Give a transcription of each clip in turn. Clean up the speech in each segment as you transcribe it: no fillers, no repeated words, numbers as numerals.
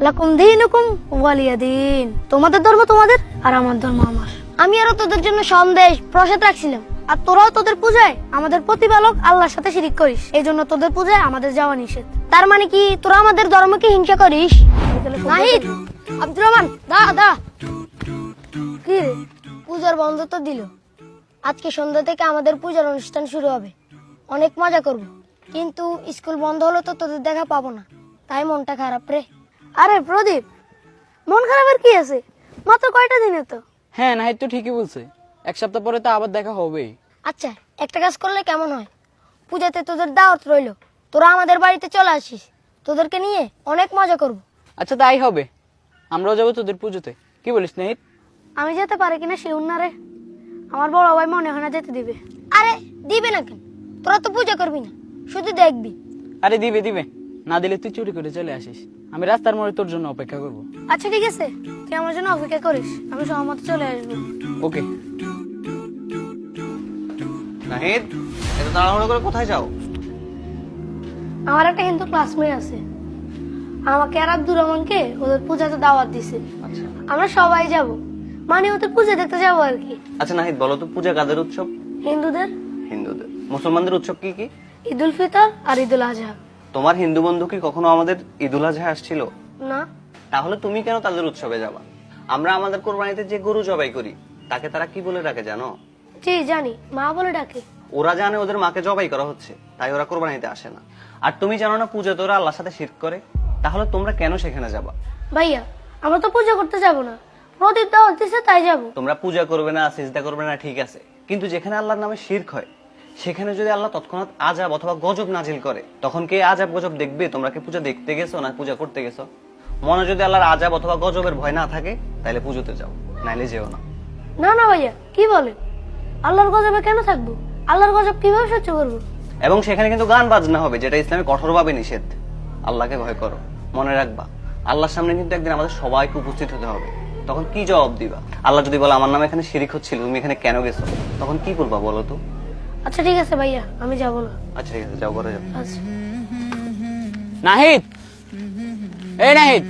লাকুম দীনুকুম ওয়ালিয়া দিন। তোমাদের ধর্ম তোমাদের আর আমার ধর্ম আমার। আমি আরো তোদের জন্য সন্দেশ প্রসাদ রাখছিলাম, আর তোরাও তোদের পূজায় আমাদের প্রতিপালক আল্লাহর সাথে শিরিক করিস, এই জন্য তোদের পূজায় আমাদের যাওয়া নিষেধ। তার মানে কি তোরা আমাদের ধর্মকে হিংসা করিস? নাহিদ, আব্দুর রহমান, দা দা কি রে, পূজার বন্ধ তো দিল। আজকে সন্ধ্যা থেকে আমাদের পূজার অনুষ্ঠান শুরু হবে, অনেক মজা করব। কিন্তু স্কুল বন্ধ হলো তো তোদের দেখা পাবো না, তাই মনটা খারাপ রে। আরে প্রদীপ, মন খারাপের কি আছে? মাত্র কয়টা দিনে তো। হ্যাঁ, নাহিদ তো ঠিকই বলছে, এক সপ্তাহ পরে তো আবার দেখা হবেই। আচ্ছা, একটা কাজ করলে কেমন হয়? পূজাতে তোদের দাওয়াত রইলো, তোরা আমাদের বাড়িতে চলে আসিস, তোদেরকে নিয়ে অনেক মজা করব। আচ্ছা, তাই হবে, আমরাও যাবো তোদের পুজোতে। কি বলিস নাহিদ? আমি যেতে পারি কিনা শিউর না রে, আমার বড় ভাই মনে হয় না যেতে দিবে। আরে দিবে না কেন? তোরা তো পূজা করবি না, শুধু দেখবি। আরে দিবে দিবে, না দিলে তুই চুরি করে চলে আসিস, আমি রাস্তার মোড়ে তোর জন্য অপেক্ষা করব। আচ্ছা ঠিক আছে, তুই আমার জন্য অপেক্ষা করিস, আমি সহমত চলে আসবো। ওকে। নাহিদ, এত তাড়াহুড়ো করে কোথায় যাও? আমার একটা হিন্দু ক্লাসমেট আছে, আমাকে আর আব্দুর রহমানকে ওদের পূজাতে দাওয়াত দিছে। আচ্ছা আমরা সবাই যাব, মানে ওদের পূজা দেখতে যাবো আর কি। আচ্ছা নাহিদ, বলো তো পূজা কাদের উৎসব? হিন্দুদের। হিন্দুদের। মুসলমানদের উৎসব কি কি? ঈদুল ফিতর আর ঈদুল আজহা। তোমার হিন্দু বন্ধু কি কখনো আমাদের ঈদুল আজহা আসছিল? না। তাহলে তুমি কেন তাদের উৎসবে যাবা? আমরা আমাদের কোরবানিতে যে গরু জবাই করি তাকে তারা কি বলে ডাকে জানো? জি জানি, মা বলে ডাকে। ওরা জানে ওদের মাকে জবাই করা হচ্ছে, তাই ওরা কোরবানিতে আসে না। আর তুমি জানো না পূজাতে ওরা আল্লাহর সাথে শিরক করে? তাহলে তোমরা কেন সেখানে যাবা? ভাইয়া, আমরা তো পূজা করতে যাব না, প্রদীপ দাওয়াত দিছে তাই যাব। তোমরা পূজা করবে না, সিজদা করবে না, ঠিক আছে, কিন্তু যেখানে আল্লাহর নামে শিরক হয় সেখানে যদি আল্লাহ তৎক্ষণাৎ আযাব অথবা গজব নাজিল করে, তখন কে আযাব গজব দেখবে? তোমরা কি পূজা দেখতে গেছো না পূজা করতে গেছো? মনে যদি আল্লাহর আযাব অথবা গজবের ভয় না থাকে তাহলে পুজোতে যাও, নাইলে যেও না। না না ভাইয়া, কি বলে? আল্লাহর গজবে কেন থাকবো? আল্লাহর গজব কিভাবে সহ্য করবো? এবং সেখানে কিন্তু গান বাজনা হবে, যেটা ইসলামে কঠোরভাবে নিষেধ। আল্লাহকে ভয় করো, মনে রাখবা আল্লাহর সামনে কিন্তু একদিন আমাদের সবাইকে উপস্থিত হতে হবে। তখন কি জবাব দিবা? আল্লাহ যদি বলে আমার নামে এখানে শিরিক হচ্ছিল, তুমি এখানে কেন গেছো, তখন কি করবা বলো তো? আচ্ছা ঠিক আছে ভাইয়া, আমি যাব না। আচ্ছা ঠিক আছে, যাও, করে যাও। আচ্ছা। নাহিদ, এই নাহিদ,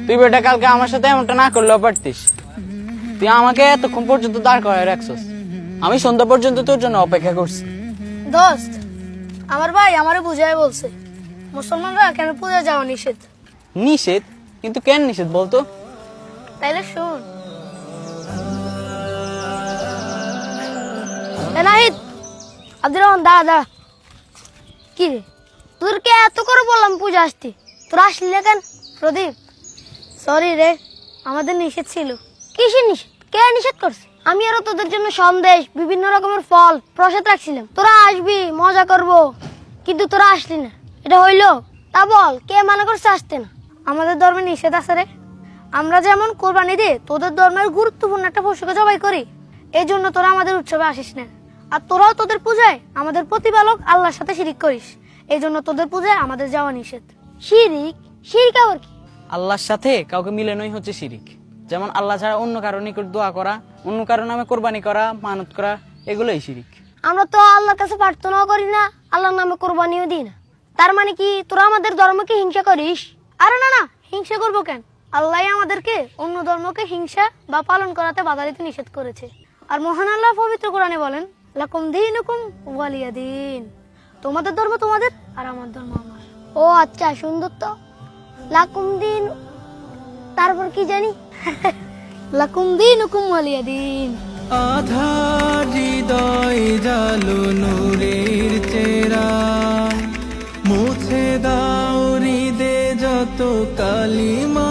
তুই বেটা কালকে আমার সাথে এমনটা না করলেও পারতিস। তুই আমাকে এতক্ষণ পর্যন্ত দাঁড় করায় রাখছস, আমি সন্ধ্যা পর্যন্ত তোর জন্য অপেক্ষা করছি। দোস্ত, আমার ভাই আমারে বুঝায় বলছে মুসলমানরা কেন পূজা যাওয়া নিষেধ। নিষেধ? কিন্তু কেন নিষেধ বলতো? তাইলে শুন। নাহিদ, আব্দুর রহমান, দা কি রে, তোদেরকে এত করে বললাম পূজা আসতে, তোরা আসলি না কেন? প্রদীপ, সরি রে, আমাদের নিষেধ ছিল। কিসের নিষেধ? কে নিষেধ করছে? আমি আরো তোদের জন্য সন্দেশ, বিভিন্ন রকমের ফল প্রসাদ রাখছিলাম, তোরা আসবি মজা করব, কিন্তু তোরা আসলি না, এটা হইলো? তা বল, কে মানা করছে আসতে না? আমাদের ধর্মে নিষেধ আছে রে। আমরা যেমন কোরবানি দিয়ে তোদের ধর্মের গুরুত্বপূর্ণ একটা পশুকে জবাই করি, এই জন্য তোরা আমাদের উৎসবে আসিস না। আর তোরাও তোদের পূজায় আমাদের প্রতিপালক আল্লাহর সাথে শিরিক করিস, এই জন্য তোদের পূজায় আমাদের যাওয়া নিষেধ। শিরিক? শিরিক আবার কি? আল্লাহর সাথে কাউকে মিলানোই হচ্ছে শিরিক। যেমন আল্লাহ ছাড়া অন্য কারো নিকট দোয়া করা, অন্য কারো নামে কোরবানি করা, মানত করা, এগুলোই শিরিক। আমরা তো আল্লাহর কাছে প্রার্থনাও করি না, আল্লাহর নামে কোরবানিও দিই না। তার মানে কি তোরা আমাদের ধর্মকে হিংসা করিস? আরে না না, হিংসা করবো কেন? আল্লাহ আমাদেরকে অন্য ধর্মকে হিংসা বা পালন করাতে বাধা দিতে নিষেধ করেছে। আর মহান আল্লাহ পবিত্র কোরআনে বলেন, লাকুম দীনুকুম ওয়ালিয়া দিন। তোমাদের ধর্ম তোমাদের আর আমার ধর্ম আমার। ও আচ্ছা, সুন্দর তো। লাকুম দিন, তারপর কি জানি? লাকুম দীনুকুম ওয়ালিয়া দিন। আধার হৃদয় জালো নূরের চেরা, মুছে দাও হৃদে যত কালিমা।